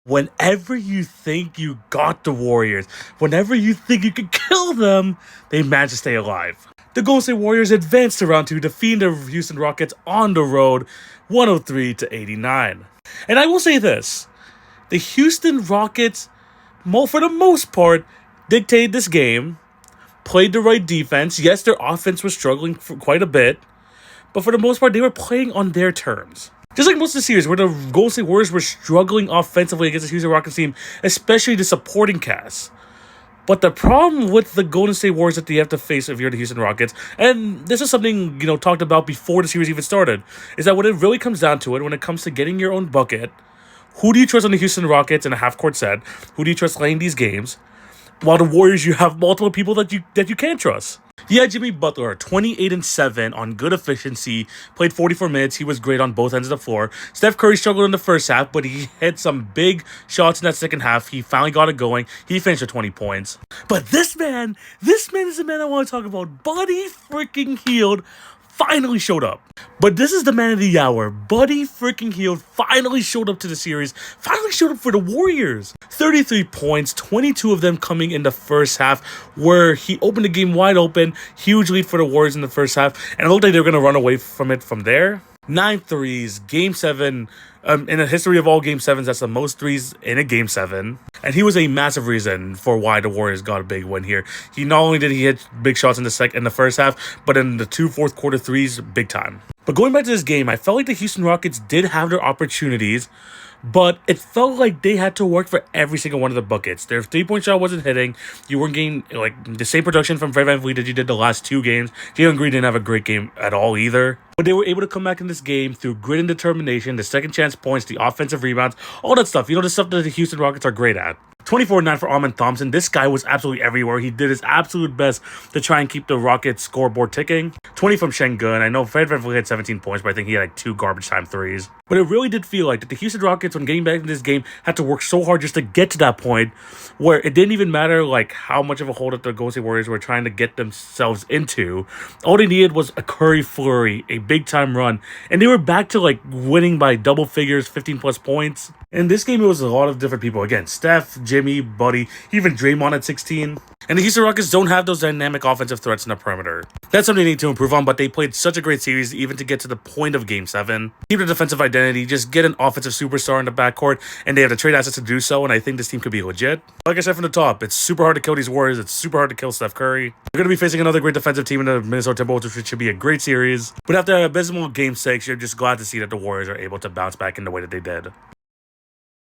Whenever you think you got the Warriors, whenever you think you could kill them, they manage to stay alive. The Golden State Warriors advanced to round two, defeating the Houston Rockets on the road 103 to 89. And I will say this, the Houston Rockets, for the most part, dictated this game, played the right defense. Yes, their offense was struggling for quite a bit, but for the most part, they were playing on their terms. Just like most of the series, where the Golden State Warriors were struggling offensively against the Houston Rockets team, especially the supporting cast. But the problem with the Golden State Warriors that they have to face if you're the Houston Rockets, and this is something, talked about before the series even started, is that when it really comes down to it, when it comes to getting your own bucket, who do you trust on the Houston Rockets in a half-court set? Who do you trust playing these games? While the Warriors, you have multiple people that you can't trust. Yeah, Jimmy Butler, 28-7 on good efficiency, played 44 minutes. He was great on both ends of the floor. Steph Curry struggled in the first half, but he hit some big shots in that second half. He finally got it going. He finished with 20 points. But this man is the man I want to talk about. Buddy freaking Hield finally showed up. But this is the man of the hour. Buddy freaking Hield finally showed up to the series. Finally showed up for the Warriors. 33 points, 22 of them coming in the first half, where he opened the game wide open. Huge lead for the Warriors in the first half. And it looked like they were going to run away from it from there. 9 threes, Game 7. In the history of all Game 7s, that's the most threes in a Game 7. And he was a massive reason for why the Warriors got a big win here. He not only did he hit big shots in the first half, but in the 2 fourth quarter threes, big time. But going back to this game, I felt like the Houston Rockets did have their opportunities, but it felt like they had to work for every single one of the buckets. Their three-point shot wasn't hitting. You weren't getting the same production from Fred VanVleet that you did the last two games. Jalen Green didn't have a great game at all either. But they were able to come back in this game through grit and determination, the second chance points, the offensive rebounds, all that stuff. The stuff that the Houston Rockets are great at. 24-9 for Amen Thompson. This guy was absolutely everywhere. He did his absolute best to try and keep the Rockets scoreboard ticking. 20 from Şengün. I know Fred VanVleet had 17 points, but I think he had 2 garbage time threes. But it really did feel like that the Houston Rockets, when getting back in this game, had to work so hard just to get to that point where it didn't even matter how much of a hold that the Golden State Warriors were trying to get themselves into. All they needed was a Curry flurry, a big-time run, and they were back to winning by double figures, 15-plus points. In this game, it was a lot of different people. Again, Steph, Jimmy, Buddy, even Draymond at 16. And the Houston Rockets don't have those dynamic offensive threats in the perimeter. That's something they need to improve on, but they played such a great series even to get to the point of Game 7. Keep the defensive identity, just get an offensive superstar in the backcourt, and they have the trade assets to do so, and I think this team could be legit. Like I said from the top, it's super hard to kill these Warriors. It's super hard to kill Steph Curry. We're going to be facing another great defensive team in the Minnesota Timberwolves, which should be a great series. But after an abysmal Game 6, you're just glad to see that the Warriors are able to bounce back in the way that they did.